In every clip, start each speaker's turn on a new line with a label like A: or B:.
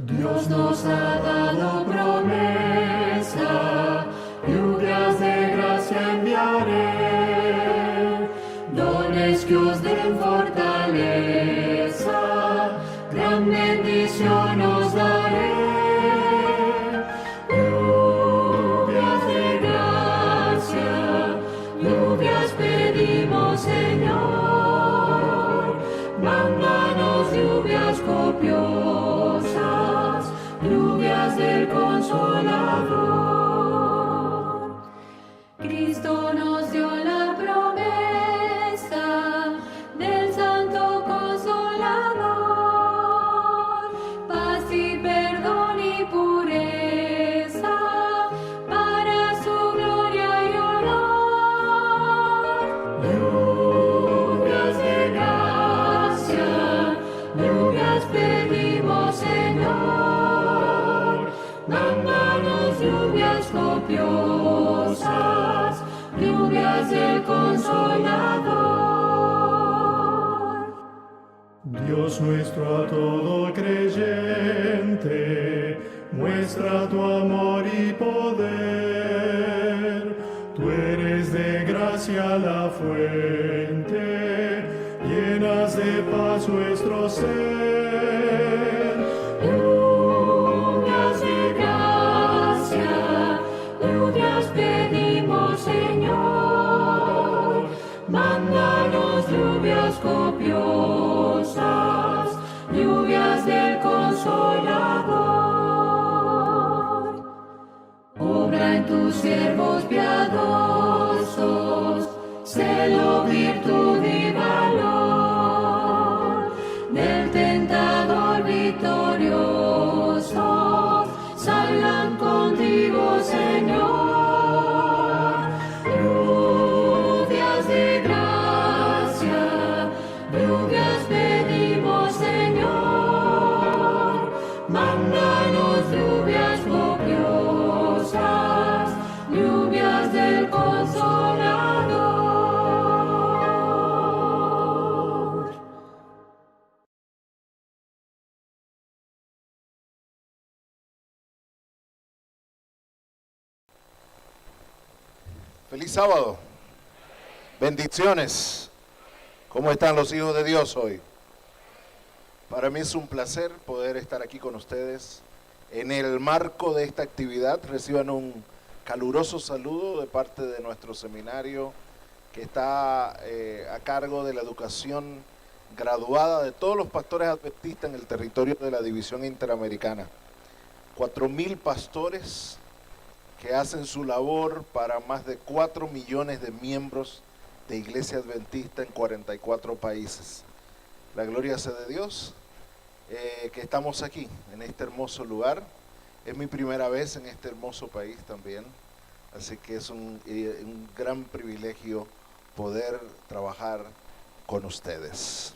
A: Dios nos ha dado promesa, lluvias de gracia enviaré, dones que os den fortaleza, gran bendición os daré. Lluvias de gracia, lluvias pedimos, Señor, mándanos lluvias copiosas, lluvias del Consolador. Cristo nos dio la promesa del Santo Consolador, paz y perdón y pureza para su gloria y honor. Lluvias de gracia, lluvias pedimos, Señor, mándanos lluvias copiosas, lluvias del Consolador.
B: Dios nuestro a todo creyente, muestra tu amor y poder. Tú eres de gracia la fuente, llenas de paz nuestro ser.
A: Lluvias de gracia, lluvias pedimos, Señor, mándanos lluvias copiosas, lluvias del Consolador. Obra en tus siervos piadosos, celo, virtud y valor, del tentador victoriosos, salgan contigo, Señor. Lluvias de gracia, lluvias pedimos, Señor, mándanos lluvias copiosas, lluvias del Consolador.
C: Feliz sábado. Bendiciones. ¿Cómo están los hijos de Dios hoy? Para mí es un placer poder estar aquí con ustedes. En el marco de esta actividad reciban un caluroso saludo de parte de nuestro seminario que está a cargo de la educación graduada de todos los pastores adventistas en el territorio de la División Interamericana. 4.000 pastores que hacen su labor para más de 4 millones de miembros de Iglesia Adventista en 44 países. La gloria sea de Dios, que estamos aquí, en este hermoso lugar. Es mi primera vez en este hermoso país también, así que es un gran privilegio poder trabajar con ustedes.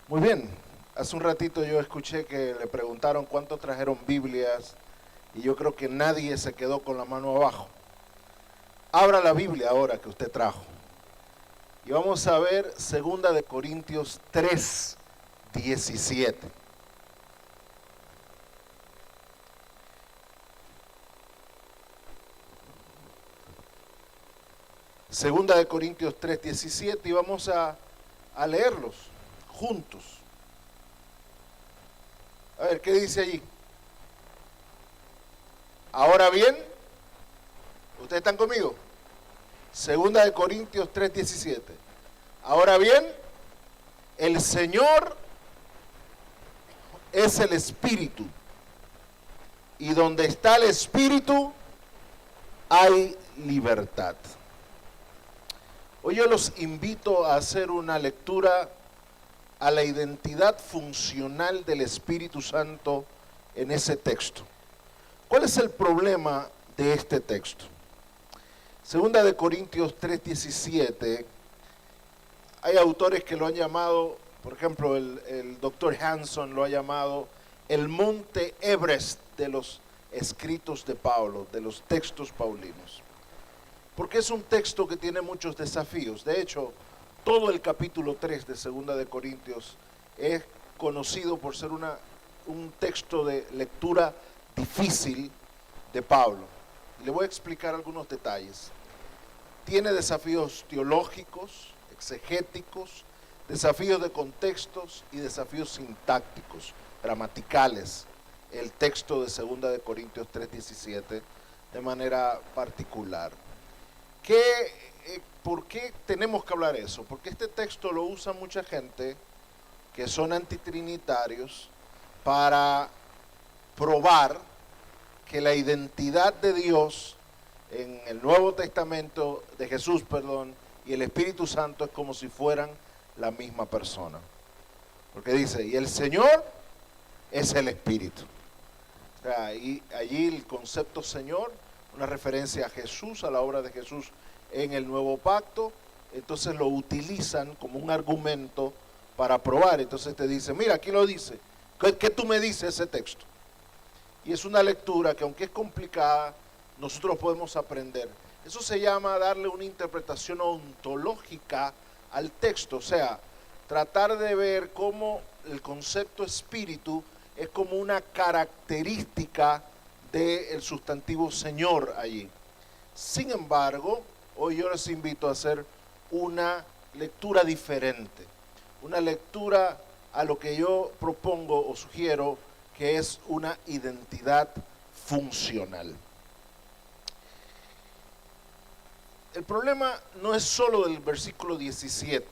C: Muy bien, hace un ratito yo escuché que le preguntaron cuántos trajeron Biblias, y yo creo que nadie se quedó con la mano abajo. Abra la Biblia ahora que usted trajo. Y vamos a ver 2 de Corintios 3, 17. Segunda de Corintios 3, 17, y vamos a leerlos juntos. A ver, ¿qué dice allí? Ahora bien, ¿ustedes están conmigo? Segunda de Corintios 3, 17. Ahora bien, el Señor es el Espíritu, y donde está el Espíritu hay libertad. Hoy yo los invito a hacer una lectura a la identidad funcional del Espíritu Santo en ese texto. ¿Cuál es el problema de este texto? Segunda de Corintios 3:17, hay autores que lo han llamado, por ejemplo, el doctor Hanson lo ha llamado el monte Everest de los escritos de Pablo, de los textos paulinos. Porque es un texto que tiene muchos desafíos. De hecho, todo el capítulo 3 de Segunda de Corintios es conocido por ser un texto de lectura difícil de Pablo. Le voy a explicar algunos detalles. Tiene desafíos teológicos, exegéticos, desafíos de contextos y desafíos sintácticos, gramaticales. El texto de Segunda de Corintios 3:17 de manera particular. ¿Por qué tenemos que hablar eso? Porque este texto lo usa mucha gente que son antitrinitarios para probar que la identidad de Dios en el Nuevo Testamento, de Jesús, y el Espíritu Santo es como si fueran la misma persona. Porque dice, y el Señor es el Espíritu. O sea, y allí el concepto Señor, una referencia a Jesús, a la obra de Jesús en el Nuevo Pacto, entonces lo utilizan como un argumento para probar. Entonces te dice, mira, aquí lo dice, ¿qué tú me dices ese texto? Y es una lectura que, aunque es complicada, nosotros podemos aprender. Eso se llama darle una interpretación ontológica al texto, o sea, tratar de ver cómo el concepto espíritu es como una característica del sustantivo Señor allí. Sin embargo, hoy yo les invito a hacer una lectura diferente, una lectura a lo que yo propongo o sugiero, que es una identidad funcional. El problema no es solo del versículo 17.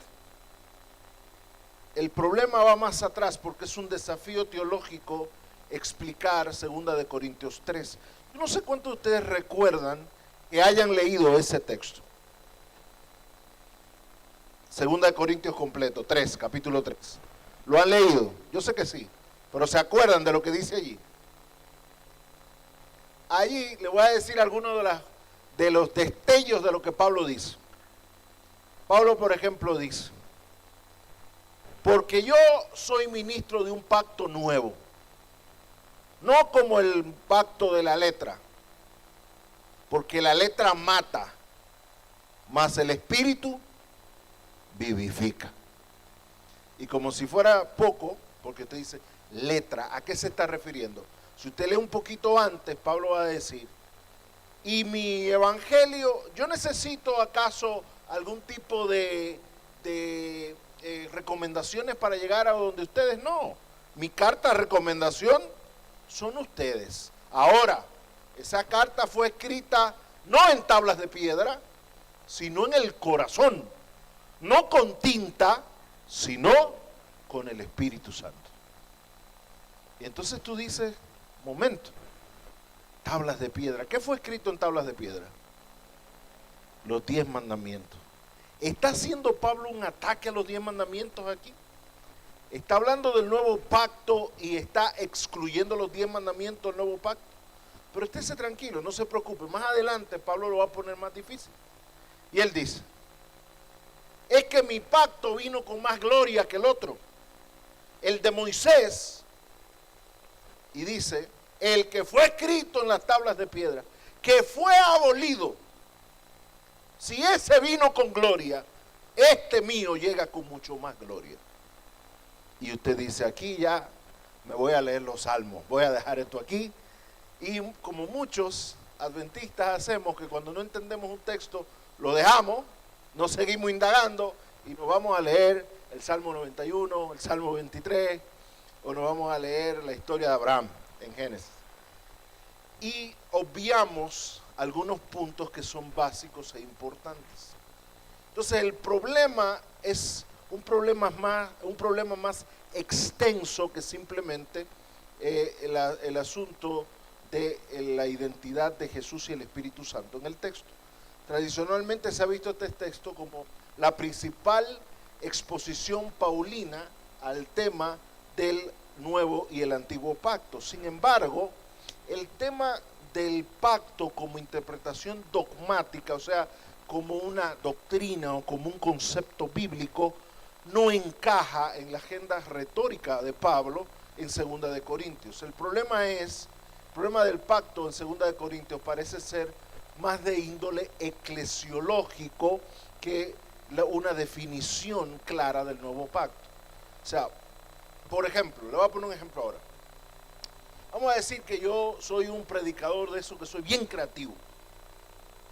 C: El problema va más atrás porque es un desafío teológico explicar 2 de Corintios 3. Yo no sé cuántos de ustedes recuerdan que hayan leído ese texto. 2 de Corintios completo, 3, capítulo 3. ¿Lo han leído? Yo sé que sí, pero ¿se acuerdan de lo que dice allí? Allí le voy a decir algunos de los destellos de lo que Pablo dice. Pablo, por ejemplo, dice, porque yo soy ministro de un pacto nuevo, no como el pacto de la letra, porque la letra mata, mas el espíritu vivifica. Y como si fuera poco, porque usted dice letra, ¿a qué se está refiriendo? Si usted lee un poquito antes, Pablo va a decir, y mi evangelio, ¿yo necesito acaso algún tipo de recomendaciones para llegar a donde ustedes? No, mi carta de recomendación son ustedes. Ahora, esa carta fue escrita no en tablas de piedra, sino en el corazón, no con tinta, sino con el Espíritu Santo. Y entonces tú dices, momento, tablas de piedra. ¿Qué fue escrito en tablas de piedra? Los 10 mandamientos. ¿Está haciendo Pablo un ataque a los 10 mandamientos aquí? ¿Está hablando del nuevo pacto y está excluyendo los 10 mandamientos del nuevo pacto? Pero estése tranquilo, no se preocupe. Más adelante Pablo lo va a poner más difícil. Y él dice, es que mi pacto vino con más gloria que el otro. El de Moisés, y dice, el que fue escrito en las tablas de piedra, que fue abolido, si ese vino con gloria, este mío llega con mucho más gloria. Y usted dice, aquí ya me voy a leer los salmos, voy a dejar esto aquí. Y como muchos adventistas hacemos, que cuando no entendemos un texto, lo dejamos, no seguimos indagando y nos vamos a leer el Salmo 91, el Salmo 23, o nos vamos a leer la historia de Abraham en Génesis. Y obviamos algunos puntos que son básicos e importantes. Entonces el problema es un problema más extenso que simplemente el asunto de la identidad de Jesús y el Espíritu Santo en el texto. Tradicionalmente se ha visto este texto como la principal exposición paulina al tema del Nuevo y el Antiguo Pacto. Sin embargo, el tema del pacto como interpretación dogmática, o sea, como una doctrina o como un concepto bíblico, no encaja en la agenda retórica de Pablo en 2 de Corintios. El problema del pacto en 2 de Corintios parece ser más de índole eclesiológico que una definición clara del nuevo pacto. O sea, por ejemplo, le voy a poner un ejemplo ahora. Vamos a decir que yo soy un predicador de eso, que soy bien creativo.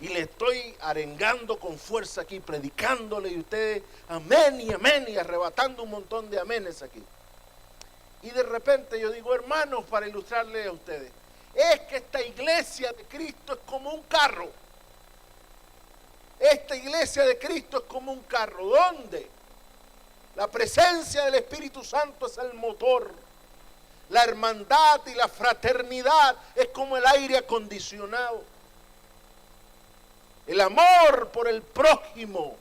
C: Y le estoy arengando con fuerza aquí, predicándole, y ustedes amén, y arrebatando un montón de amenes aquí. Y de repente yo digo, hermanos, para ilustrarles a ustedes, es que esta iglesia de Cristo es como un carro. Esta iglesia de Cristo es como un carro. ¿Dónde? La presencia del Espíritu Santo es el motor. La hermandad y la fraternidad es como el aire acondicionado. El amor por el prójimo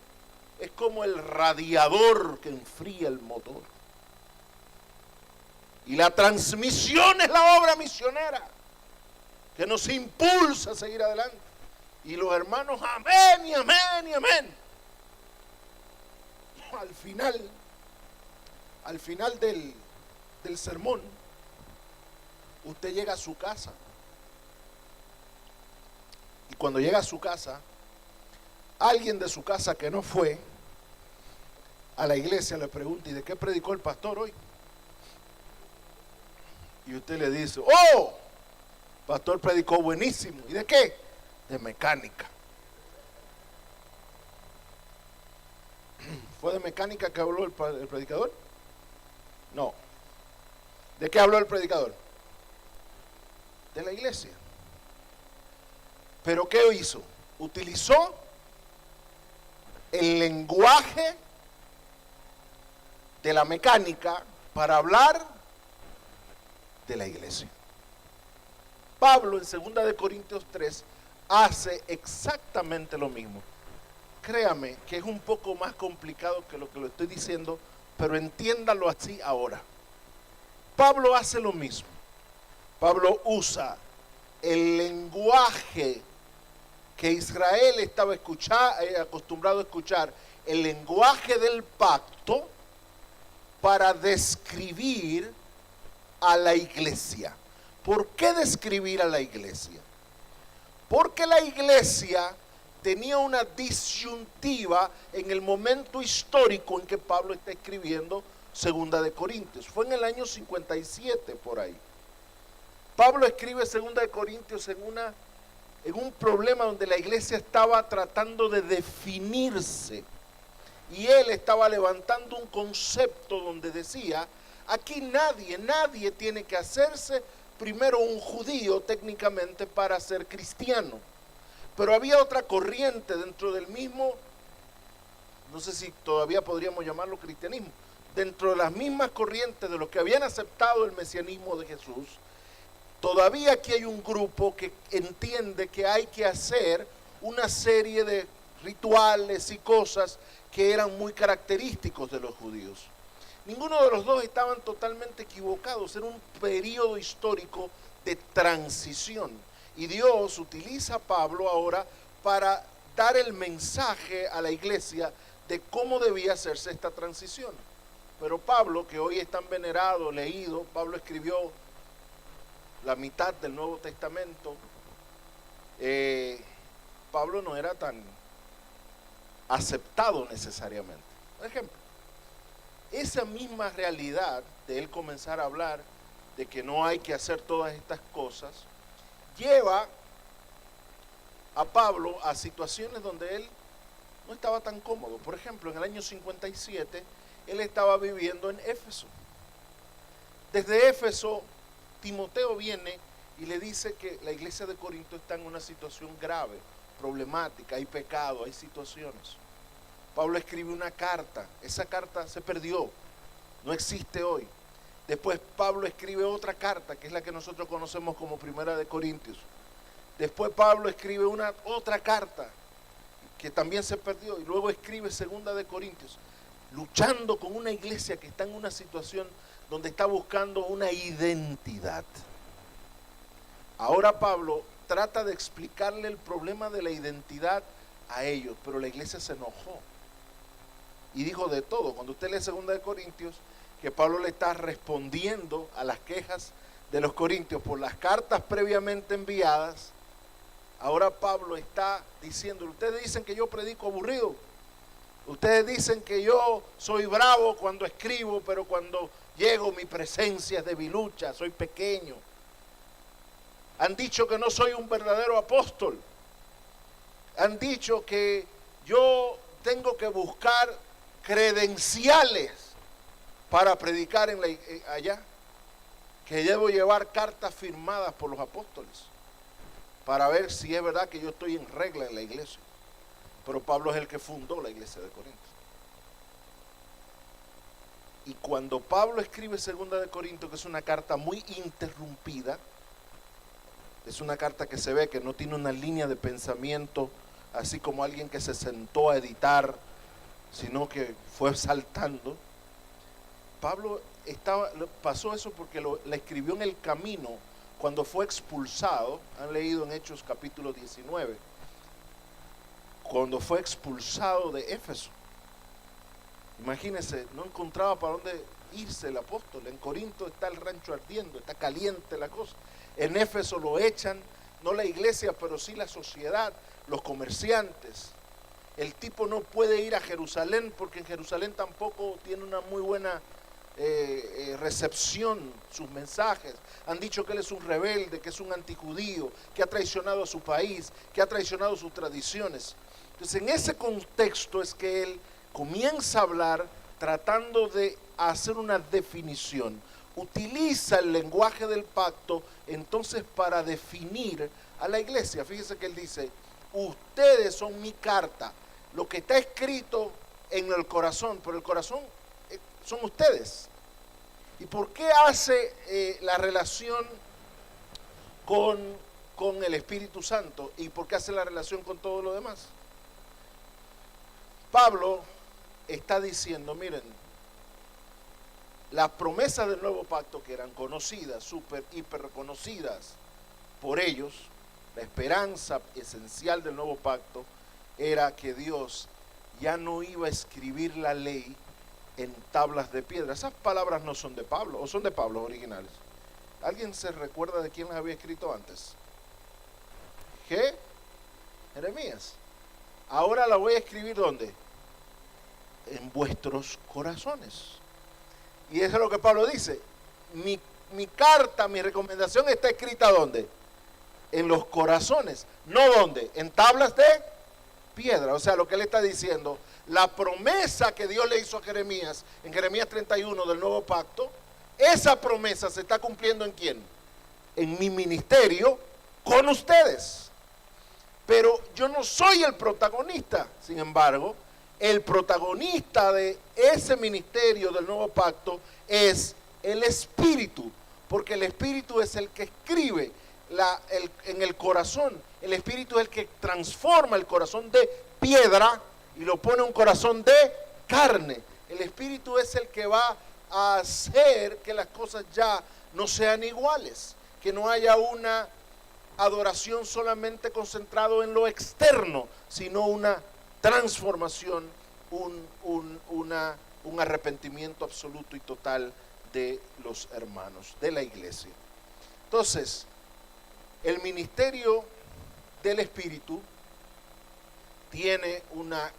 C: es como el radiador que enfría el motor. Y la transmisión es la obra misionera que nos impulsa a seguir adelante. Y los hermanos, amén y amén y amén. Al final del sermón, usted llega a su casa. Y cuando llega a su casa, alguien de su casa que no fue a la iglesia le pregunta, ¿y de qué predicó el pastor hoy? Y usted le dice, ¡oh! Pastor predicó buenísimo. ¿Y de qué? De mecánica. ¿Fue de mecánica que habló el predicador? No. ¿De qué habló el predicador? De la iglesia. ¿Pero qué hizo? Utilizó el lenguaje de la mecánica para hablar de la iglesia. Pablo en 2 de Corintios 3 hace exactamente lo mismo. Créame que es un poco más complicado que lo que lo estoy diciendo, pero entiéndalo así ahora. Pablo hace lo mismo. Pablo usa el lenguaje que Israel estaba acostumbrado a escuchar, el lenguaje del pacto, para describir a la iglesia. ¿Por qué describir a la iglesia? Porque la iglesia tenía una disyuntiva en el momento histórico en que Pablo está escribiendo 2 de Corintios. Fue en el año 57 por ahí. Pablo escribe 2 de Corintios en un problema donde la iglesia estaba tratando de definirse. Y él estaba levantando un concepto donde decía, aquí nadie tiene que hacerse primero un judío técnicamente para ser cristiano. Pero había otra corriente dentro del mismo, no sé si todavía podríamos llamarlo cristianismo, dentro de las mismas corrientes de los que habían aceptado el mesianismo de Jesús. Todavía aquí hay un grupo que entiende que hay que hacer una serie de rituales y cosas que eran muy característicos de los judíos. Ninguno de los dos estaban totalmente equivocados, era un periodo histórico de transición. Y Dios utiliza a Pablo ahora para dar el mensaje a la iglesia de cómo debía hacerse esta transición. Pero Pablo, que hoy es tan venerado, leído, Pablo escribió la mitad del Nuevo Testamento. Pablo no era tan aceptado necesariamente. Por ejemplo, esa misma realidad de él comenzar a hablar de que no hay que hacer todas estas cosas, lleva a Pablo a situaciones donde él no estaba tan cómodo. Por ejemplo, en el año 57, él estaba viviendo en Éfeso. Desde Éfeso, Timoteo viene y le dice que la iglesia de Corinto está en una situación grave, problemática, hay pecado, hay situaciones. Pablo escribe una carta, esa carta se perdió, no existe hoy. Después Pablo escribe otra carta, que es la que nosotros conocemos como 1 de Corintios. Después Pablo escribe otra carta, que también se perdió, y luego escribe 2 de Corintios, luchando con una iglesia que está en una situación donde está buscando una identidad. Ahora Pablo trata de explicarle el problema de la identidad a ellos, pero la iglesia se enojó y dijo de todo. Cuando usted lee 2 de Corintios, que Pablo le está respondiendo a las quejas de los corintios por las cartas previamente enviadas. Ahora Pablo está diciendo, ustedes dicen que yo predico aburrido, ustedes dicen que yo soy bravo cuando escribo, pero cuando llego mi presencia es debilucha, soy pequeño. Han dicho que no soy un verdadero apóstol. Han dicho que yo tengo que buscar credenciales para predicar allá, que debo llevar cartas firmadas por los apóstoles para ver si es verdad que yo estoy en regla en la iglesia. Pero Pablo es el que fundó la iglesia de Corinto. Y cuando Pablo escribe 2 de Corinto, que es una carta muy interrumpida, es una carta que se ve que no tiene una línea de pensamiento, así como alguien que se sentó a editar, sino que fue saltando. Pablo pasó eso porque la escribió en el camino cuando fue expulsado. Han leído en Hechos capítulo 19, cuando fue expulsado de Éfeso. Imagínense, no encontraba para dónde irse el apóstol. En Corinto está el rancho ardiendo, está caliente la cosa. En Éfeso lo echan, no la iglesia, pero sí la sociedad, los comerciantes. El tipo no puede ir a Jerusalén porque en Jerusalén tampoco tiene una muy buena recepción sus mensajes. Han dicho que él es un rebelde, que es un antijudío, que ha traicionado a su país, que ha traicionado sus tradiciones. Entonces en ese contexto es que él comienza a hablar tratando de hacer una definición. Utiliza el lenguaje del pacto entonces para definir a la iglesia. Fíjese que él dice, ustedes son mi carta, lo que está escrito en el corazón, pero el corazón son ustedes. ¿Y por qué hace la relación con el Espíritu Santo? ¿Y por qué hace la relación con todo lo demás? Pablo está diciendo, miren, las promesas del nuevo pacto que eran conocidas, hiper reconocidas por ellos, la esperanza esencial del nuevo pacto era que Dios ya no iba a escribir la ley en tablas de piedra. Esas palabras no son de Pablo, o son de Pablo originales. ¿Alguien se recuerda de quién las había escrito antes? Jeremías. Ahora la voy a escribir ¿dónde? En vuestros corazones. Y eso es lo que Pablo dice. Mi carta, mi recomendación está escrita ¿dónde? En los corazones. ¿No dónde? En tablas de piedra. O sea, lo que él está diciendo, la promesa que Dios le hizo a Jeremías, en Jeremías 31 del nuevo pacto, esa promesa se está cumpliendo ¿en quién? En mi ministerio con ustedes. Pero yo no soy el protagonista. Sin embargo, el protagonista de ese ministerio del nuevo pacto es el Espíritu, porque el Espíritu es el que escribe en el corazón. El Espíritu es el que transforma el corazón de piedra y lo pone un corazón de carne. El Espíritu es el que va a hacer que las cosas ya no sean iguales, que no haya una adoración solamente concentrado en lo externo, sino una transformación, un arrepentimiento absoluto y total de los hermanos, de la iglesia. Entonces, el ministerio del Espíritu tiene una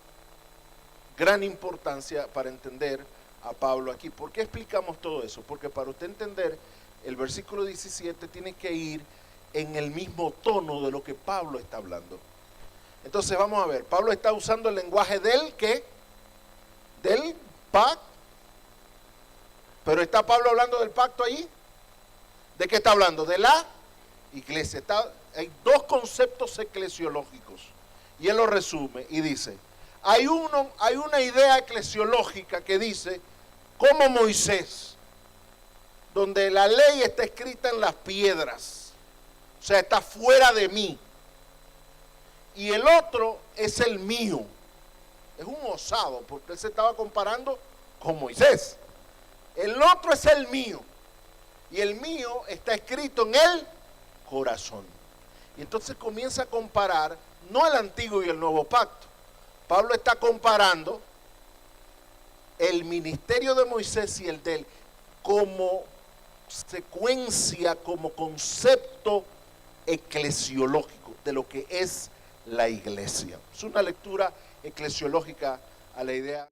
C: gran importancia para entender a Pablo aquí. ¿Por qué explicamos todo eso? Porque para usted entender el versículo 17 tiene que ir en el mismo tono de lo que Pablo está hablando. Entonces vamos a ver, Pablo está usando el lenguaje del pacto. Pero ¿está Pablo hablando del pacto allí? ¿De qué está hablando? De la iglesia. Hay dos conceptos eclesiológicos y él lo resume y dice, hay una idea eclesiológica que dice, como Moisés, donde la ley está escrita en las piedras, o sea, está fuera de mí. Y el otro es el mío. Es un osado, porque él se estaba comparando con Moisés. El otro es el mío. Y el mío está escrito en el corazón. Y entonces comienza a comparar, no el antiguo y el nuevo pacto. Pablo está comparando el ministerio de Moisés y el de él como secuencia, como concepto eclesiológico de lo que es la iglesia. Es una lectura eclesiológica a la idea.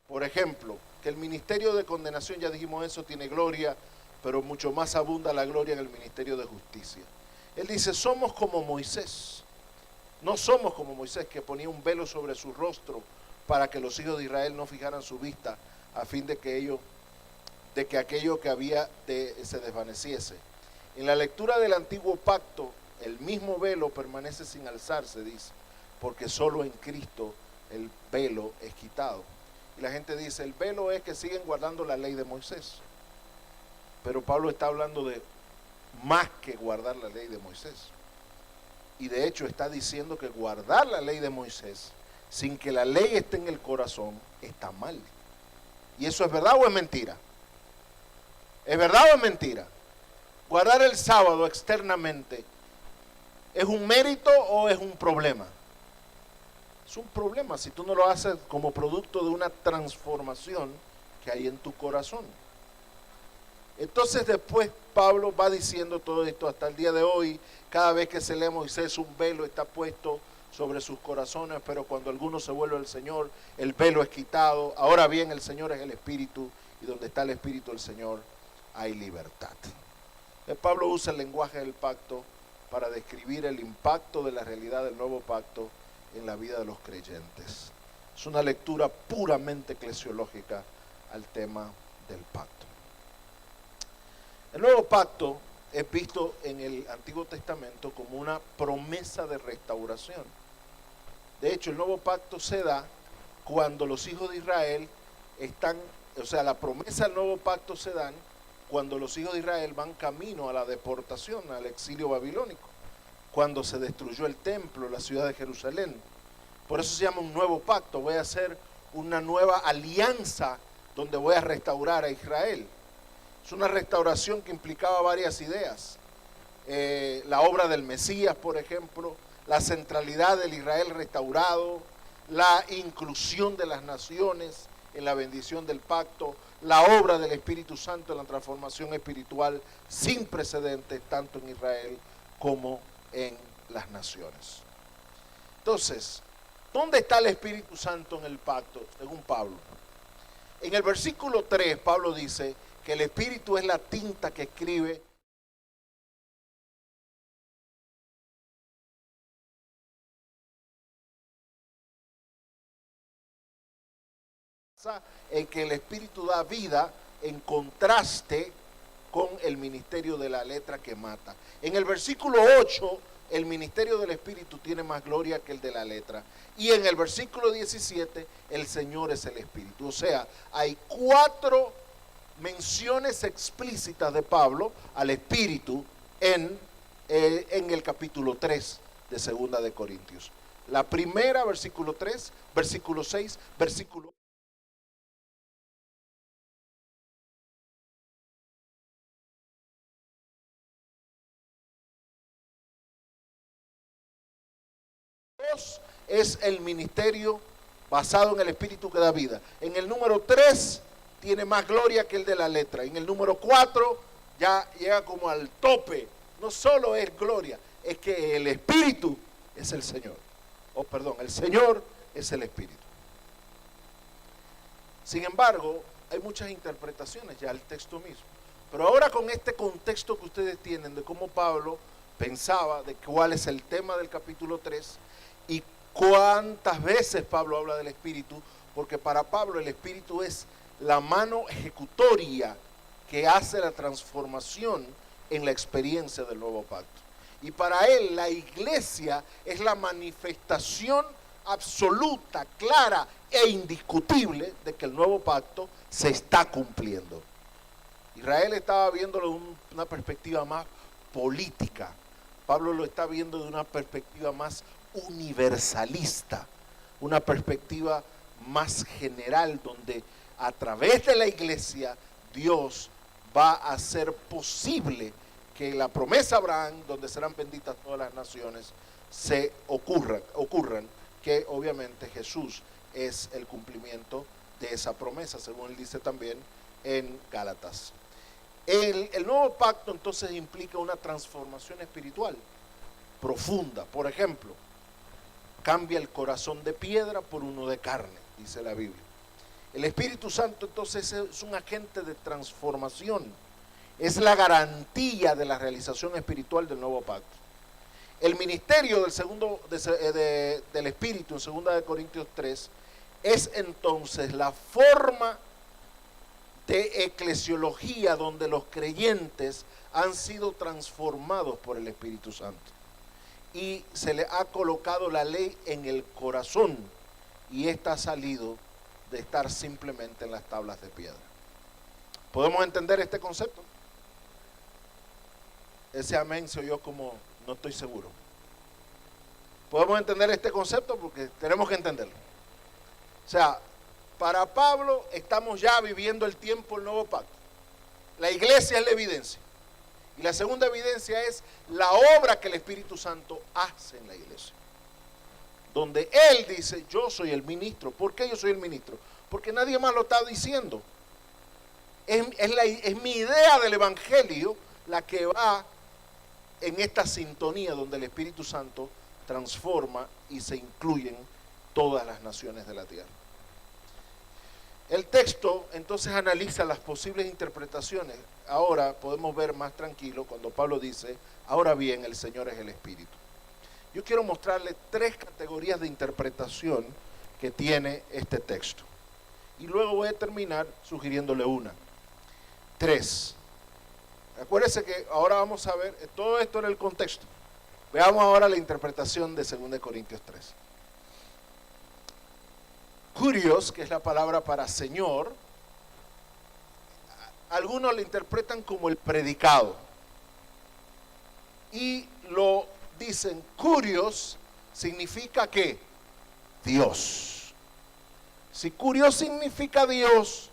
C: Por ejemplo, que el ministerio de condenación, ya dijimos eso, tiene gloria, pero mucho más abunda la gloria en el ministerio de justicia. Él dice, somos como Moisés. No somos como Moisés, que ponía un velo sobre su rostro para que los hijos de Israel no fijaran su vista, a fin de que aquello que había se desvaneciese. En la lectura del antiguo pacto, el mismo velo permanece sin alzarse, dice, porque solo en Cristo el velo es quitado. Y la gente dice, el velo es que siguen guardando la ley de Moisés. Pero Pablo está hablando de más que guardar la ley de Moisés. Y de hecho está diciendo que guardar la ley de Moisés sin que la ley esté en el corazón está mal. ¿Y eso es verdad o es mentira? ¿Es verdad o es mentira? Guardar el sábado externamente, ¿es un mérito o es un problema? Es un problema si tú no lo haces como producto de una transformación que hay en tu corazón. Entonces después Pablo va diciendo todo esto hasta el día de hoy. Cada vez que se lee Moisés, un velo está puesto sobre sus corazones, pero cuando alguno se vuelve al Señor, el velo es quitado. Ahora bien, el Señor es el Espíritu, y donde está el Espíritu del Señor hay libertad. Pablo usa el lenguaje del pacto para describir el impacto de la realidad del nuevo pacto en la vida de los creyentes. Es una lectura puramente eclesiológica al tema del pacto. El nuevo pacto es visto en el Antiguo Testamento como una promesa de restauración. De hecho, el nuevo pacto se da cuando los hijos de Israel la promesa del nuevo pacto se da cuando los hijos de Israel van camino a la deportación, al exilio babilónico, cuando se destruyó el templo, la ciudad de Jerusalén. Por eso se llama un nuevo pacto. Voy a hacer una nueva alianza donde voy a restaurar a Israel. Es una restauración que implicaba varias ideas. La obra del Mesías, por ejemplo, la centralidad del Israel restaurado, la inclusión de las naciones en la bendición del pacto, la obra del Espíritu Santo en la transformación espiritual sin precedentes, tanto en Israel como en las naciones. Entonces, ¿dónde está el Espíritu Santo en el pacto, según Pablo? En el versículo 3, Pablo dice que el Espíritu es la tinta que escribe en que el Espíritu da vida en contraste con el ministerio de la letra que mata. En el versículo 8, el ministerio del Espíritu tiene más gloria que el de la letra. Y en el versículo 17, el Señor es el Espíritu. O sea, hay 4 menciones explícitas de Pablo al Espíritu en el capítulo 3 de Segunda de Corintios. La primera, versículo 3, versículo 6, versículo 2 es el ministerio basado en el Espíritu que da vida. En el número 3 tiene más gloria que el de la letra. En el número 4 ya llega como al tope. No solo es gloria, es que el Espíritu es el Señor. El Señor es el Espíritu. Sin embargo, hay muchas interpretaciones ya al texto mismo. Pero ahora con este contexto que ustedes tienen de cómo Pablo pensaba, de cuál es el tema del capítulo 3 y cuántas veces Pablo habla del Espíritu, porque para Pablo el Espíritu es la mano ejecutoria que hace la transformación en la experiencia del nuevo pacto. Y para él la iglesia es la manifestación absoluta, clara e indiscutible de que el nuevo pacto se está cumpliendo. Israel estaba viéndolo de una perspectiva más política. Pablo lo está viendo de una perspectiva más universalista, una perspectiva más general, donde a través de la iglesia Dios va a hacer posible que la promesa de Abraham, donde serán benditas todas las naciones, se ocurran que obviamente Jesús es el cumplimiento de esa promesa, según él dice también en Gálatas. El nuevo pacto entonces implica una transformación espiritual profunda. Por ejemplo, cambia el corazón de piedra por uno de carne, dice la Biblia. El Espíritu Santo entonces es un agente de transformación, es la garantía de la realización espiritual del nuevo pacto. El ministerio del Espíritu en 2 Corintios 3 es entonces la forma de eclesiología donde los creyentes han sido transformados por el Espíritu Santo y se le ha colocado la ley en el corazón y ésta ha salido de estar simplemente en las tablas de piedra. ¿Podemos entender este concepto? Ese amén se oyó como no estoy seguro. ¿Podemos entender este concepto? Porque tenemos que entenderlo. O sea, para Pablo estamos ya viviendo el tiempo del nuevo pacto. La iglesia es la evidencia. Y la segunda evidencia es la obra que el Espíritu Santo hace en la iglesia. Donde Él dice, yo soy el ministro. ¿Por qué yo soy el ministro? Porque nadie más lo está diciendo. Es mi idea del Evangelio la que va en esta sintonía donde el Espíritu Santo transforma y se incluyen todas las naciones de la tierra. El texto entonces analiza las posibles interpretaciones. Ahora podemos ver más tranquilo cuando Pablo dice, ahora bien, el Señor es el Espíritu. Yo quiero mostrarle 3 categorías de interpretación que tiene este texto. Y luego voy a terminar sugiriéndole una. 3. Acuérdense que ahora vamos a ver, todo esto en el contexto. Veamos ahora la interpretación de 2 Corintios 3. Curios, que es la palabra para Señor, algunos lo interpretan como el predicado. Y lo dicen, curios significa ¿qué? Dios. Si curios significa Dios,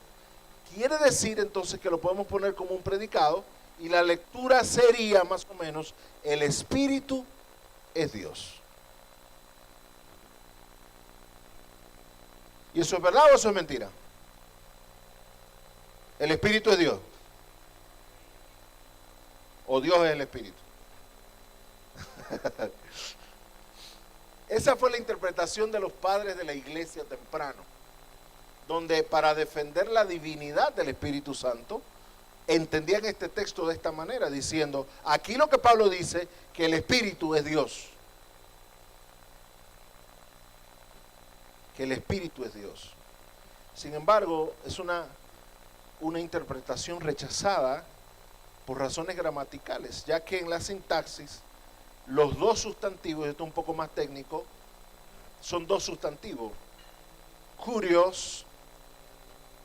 C: quiere decir entonces que lo podemos poner como un predicado y la lectura sería más o menos, el Espíritu es Dios. ¿Y eso es verdad o eso es mentira? El Espíritu es Dios. O Dios es el Espíritu. Esa fue la interpretación de los padres de la iglesia temprano, donde para defender la divinidad del Espíritu Santo, entendían este texto de esta manera, diciendo, aquí lo que Pablo dice, que el Espíritu es Dios. Que el Espíritu es Dios. Sin embargo, es una interpretación rechazada por razones gramaticales, ya que en la sintaxis los dos sustantivos, esto es un poco más técnico, son dos sustantivos. Curios,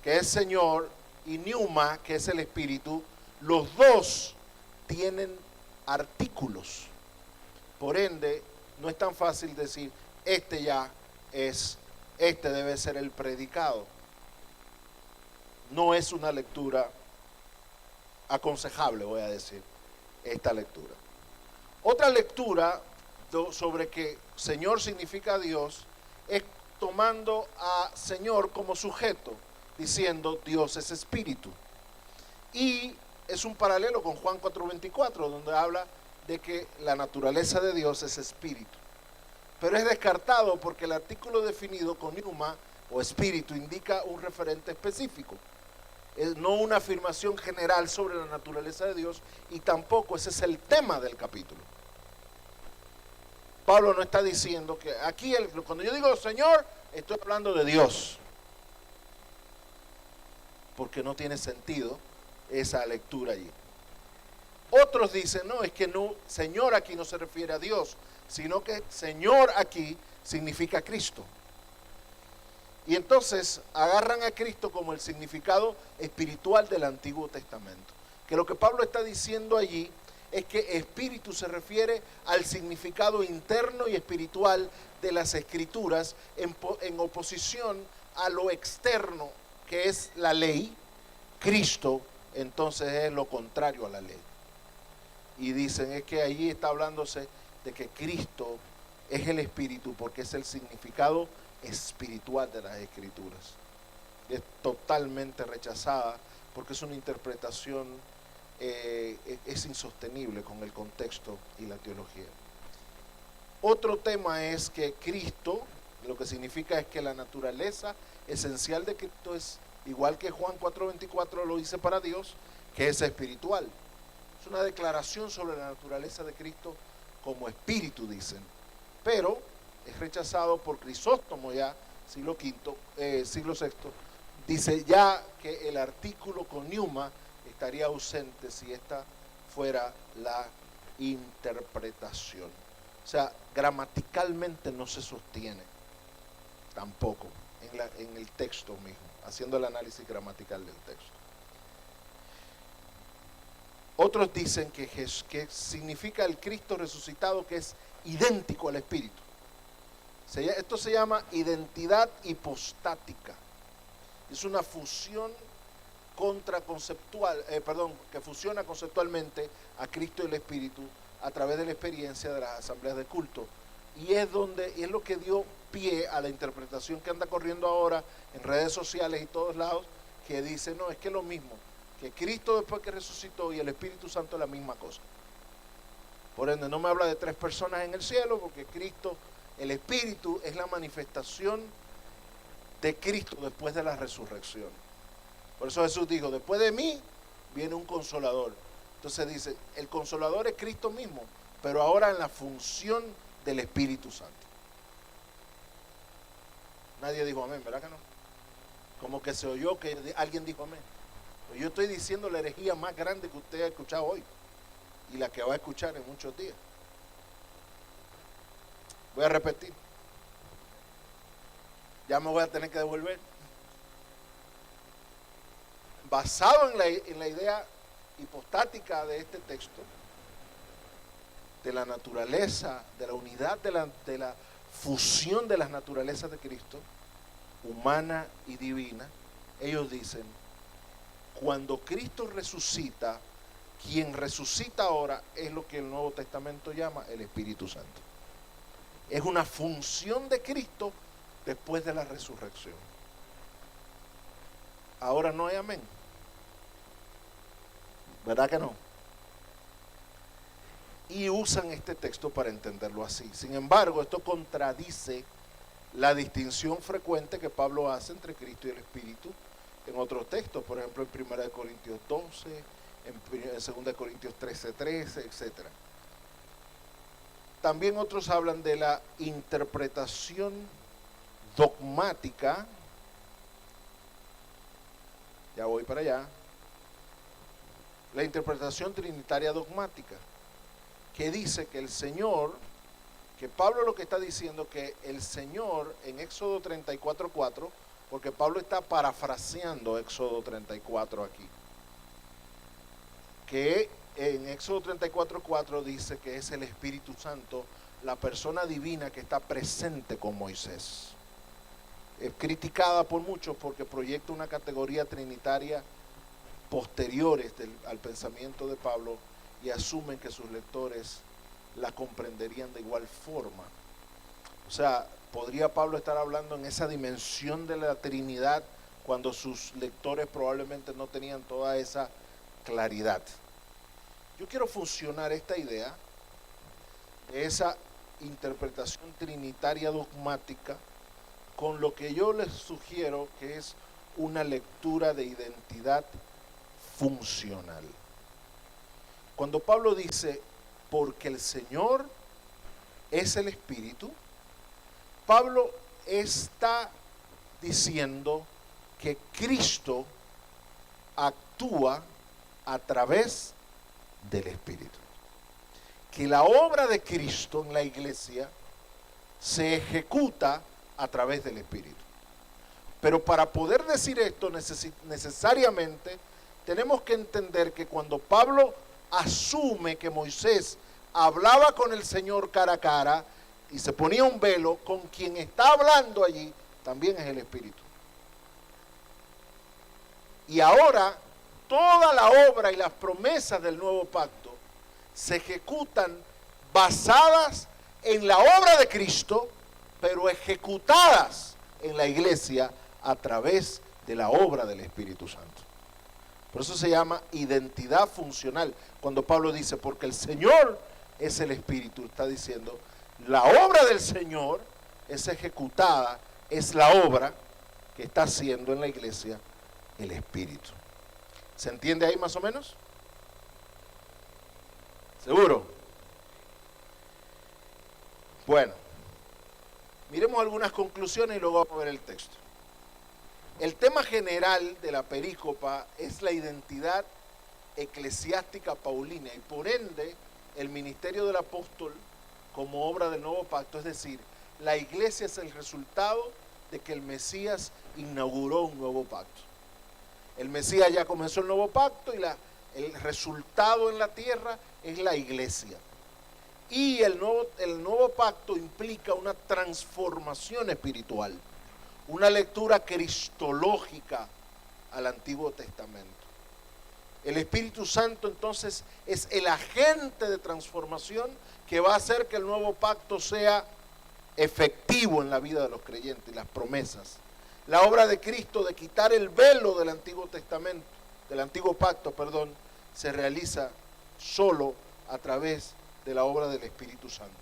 C: que es Señor, y pneuma, que es el Espíritu, los dos tienen artículos. Por ende, no es tan fácil decir, este debe ser el predicado. No es una lectura aconsejable, voy a decir, esta lectura. Otra lectura sobre que Señor significa Dios es tomando a Señor como sujeto, diciendo Dios es Espíritu. Y es un paralelo con Juan 4:24, donde habla de que la naturaleza de Dios es Espíritu. Pero es descartado porque el artículo definido con pneuma o espíritu indica un referente específico, no una afirmación general sobre la naturaleza de Dios, y tampoco ese es el tema del capítulo. Pablo no está diciendo que aquí, cuando yo digo Señor, estoy hablando de Dios, porque no tiene sentido esa lectura allí. Otros dicen, no, es que no, Señor aquí no se refiere a Dios, sino que Señor aquí significa Cristo. Y entonces agarran a Cristo como el significado espiritual del Antiguo Testamento. Que lo que Pablo está diciendo allí es que espíritu se refiere al significado interno y espiritual de las Escrituras en oposición a lo externo, que es la ley. Cristo entonces es lo contrario a la ley. Y dicen es que allí está hablándose de que Cristo es el espíritu, porque es el significado espiritual de las Escrituras. Es totalmente rechazada porque es una interpretación, es insostenible con el contexto y la teología. Otro tema es que Cristo, lo que significa es que la naturaleza esencial de Cristo es igual que Juan 4:24 lo dice para Dios, que es espiritual. Es una declaración sobre la naturaleza de Cristo como espíritu, dicen. Pero es rechazado por Crisóstomo ya, siglo VI, dice ya que el artículo con pneuma estaría ausente si esta fuera la interpretación. O sea, gramaticalmente no se sostiene tampoco en el texto mismo, haciendo el análisis gramatical del texto. Otros dicen que significa el Cristo resucitado, que es idéntico al Espíritu. Esto se llama identidad hipostática. Es una fusión que fusiona conceptualmente a Cristo y el Espíritu a través de la experiencia de las asambleas de culto. Y es lo que dio pie a la interpretación que anda corriendo ahora en redes sociales y todos lados, que dice, no, es que es lo mismo, que Cristo después que resucitó y el Espíritu Santo es la misma cosa. Por ende, no me habla de tres personas en el cielo, porque Cristo, el Espíritu, es la manifestación de Cristo después de la resurrección. Por eso Jesús dijo, después de mí viene un consolador. Entonces dice, el consolador es Cristo mismo, pero ahora en la función del Espíritu Santo. Nadie dijo amén, ¿verdad que no? Como que se oyó que alguien dijo amén. Yo estoy diciendo la herejía más grande que usted ha escuchado hoy y la que va a escuchar en muchos días. Voy a repetir. Ya me voy a tener que devolver. Basado en la idea hipostática de este texto, de la naturaleza, de la unidad, de la fusión de las naturalezas de Cristo, humana y divina, ellos dicen, cuando Cristo resucita, quien resucita ahora es lo que el Nuevo Testamento llama el Espíritu Santo. Es una función de Cristo después de la resurrección. Ahora no hay amén. ¿Verdad que no? Y usan este texto para entenderlo así. Sin embargo, esto contradice la distinción frecuente que Pablo hace entre Cristo y el Espíritu en otros textos, por ejemplo en 1 Corintios 12, en 2 Corintios 13, etc. También otros hablan de la interpretación dogmática. Ya voy para allá. La interpretación trinitaria dogmática, que dice que el Señor, que Pablo lo que está diciendo, que el Señor en Éxodo 34:4, porque Pablo está parafraseando Éxodo 34 aquí, que en Éxodo 34:4 dice que es el Espíritu Santo, la persona divina que está presente con Moisés. Es criticada por muchos porque proyecta una categoría trinitaria posteriores al pensamiento de Pablo y asumen que sus lectores la comprenderían de igual forma. O sea, ¿podría Pablo estar hablando en esa dimensión de la Trinidad cuando sus lectores probablemente no tenían toda esa claridad? Yo quiero fusionar esta idea de esa interpretación trinitaria dogmática con lo que yo les sugiero que es una lectura de identidad funcional. Cuando Pablo dice, porque el Señor es el Espíritu, Pablo está diciendo que Cristo actúa a través del Espíritu. Que la obra de Cristo en la iglesia se ejecuta a través del Espíritu. Pero para poder decir esto necesariamente tenemos que entender que cuando Pablo asume que Moisés hablaba con el Señor cara a cara y se ponía un velo, con quien está hablando allí también es el Espíritu. Y ahora toda la obra y las promesas del nuevo pacto se ejecutan basadas en la obra de Cristo, pero ejecutadas en la iglesia a través de la obra del Espíritu Santo. Por eso se llama identidad funcional. Cuando Pablo dice, porque el Señor es el Espíritu, está diciendo, la obra del Señor es ejecutada, es la obra que está haciendo en la iglesia el Espíritu. ¿Se entiende ahí más o menos? ¿Seguro? Bueno, miremos algunas conclusiones y luego vamos a ver el texto. El tema general de la perícopa es la identidad eclesiástica paulina y por ende el ministerio del apóstol como obra del nuevo pacto, es decir, la iglesia es el resultado de que el Mesías inauguró un nuevo pacto. El Mesías ya comenzó el nuevo pacto y el resultado en la tierra es la iglesia. Y el nuevo pacto implica una transformación espiritual, una lectura cristológica al Antiguo Testamento. El Espíritu Santo entonces es el agente de transformación que va a hacer que el nuevo pacto sea efectivo en la vida de los creyentes, las promesas. La obra de Cristo de quitar el velo del Antiguo Testamento, del Antiguo Pacto, se realiza solo a través de la obra del Espíritu Santo.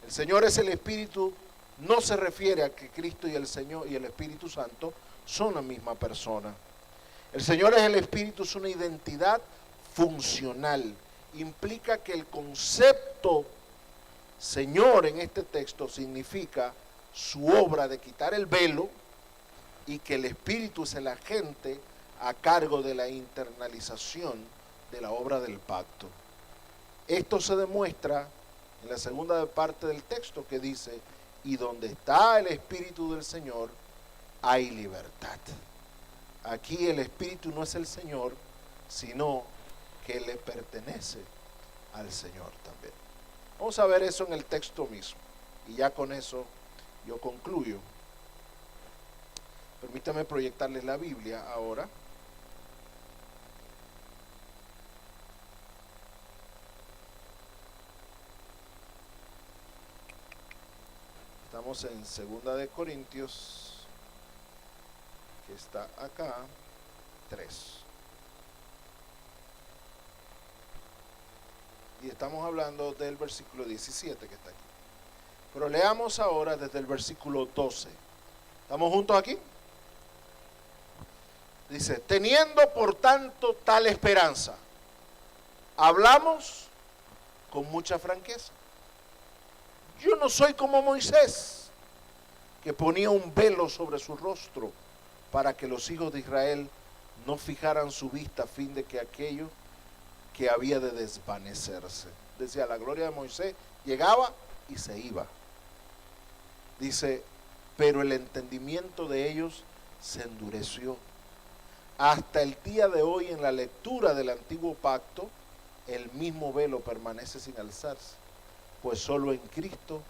C: El Señor es el Espíritu, no se refiere a que Cristo y el Señor y el Espíritu Santo son la misma persona. El Señor es el Espíritu, es una identidad funcional. Implica que el concepto Señor en este texto significa su obra de quitar el velo y que el Espíritu es el agente a cargo de la internalización de la obra del pacto. Esto se demuestra en la segunda parte del texto que dice, y donde está el Espíritu del Señor, hay libertad. Aquí el Espíritu no es el Señor, sino que le pertenece al Señor también. Vamos a ver eso en el texto mismo. Y ya con eso yo concluyo. Permítame proyectarles la Biblia ahora. Estamos en 2 de Corintios, que está acá, 3. Y estamos hablando del versículo 17 que está aquí. Pero leamos ahora desde el versículo 12. ¿Estamos juntos aquí? Dice, teniendo por tanto tal esperanza, hablamos con mucha franqueza. Yo no soy como Moisés, que ponía un velo sobre su rostro para que los hijos de Israel no fijaran su vista a fin de que aquello que había de desvanecerse. Decía, la gloria de Moisés llegaba y se iba. Dice, pero el entendimiento de ellos se endureció. Hasta el día de hoy, en la lectura del antiguo pacto, el mismo velo permanece sin alzarse, pues solo en Cristo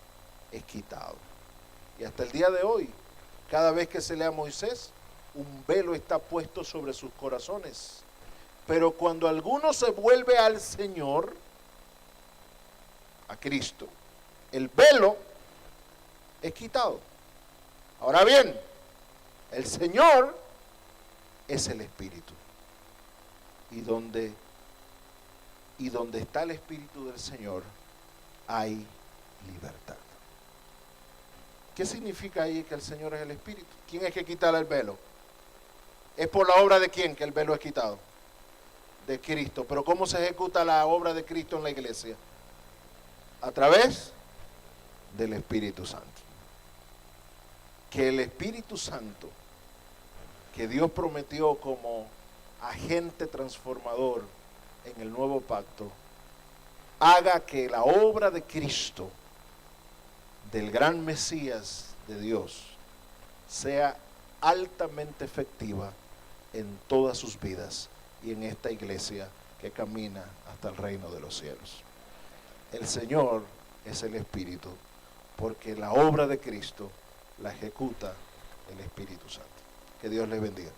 C: es quitado. Y hasta el día de hoy, cada vez que se lee a Moisés, un velo está puesto sobre sus corazones. Pero cuando alguno se vuelve al Señor, a Cristo, el velo es quitado. Ahora bien, el Señor es el Espíritu. Y donde está el Espíritu del Señor, hay libertad. ¿Qué significa ahí que el Señor es el Espíritu? ¿Quién es que quita el velo? ¿Es por la obra de quién que el velo es quitado? De Cristo. Pero ¿cómo se ejecuta la obra de Cristo en la iglesia? A través del Espíritu Santo. Que el Espíritu Santo, que Dios prometió como agente transformador en el nuevo pacto, haga que la obra de Cristo, del gran Mesías de Dios, sea altamente efectiva en todas sus vidas y en esta iglesia que camina hasta el reino de los cielos. El Señor es el Espíritu, porque la obra de Cristo la ejecuta el Espíritu Santo. Que Dios les bendiga.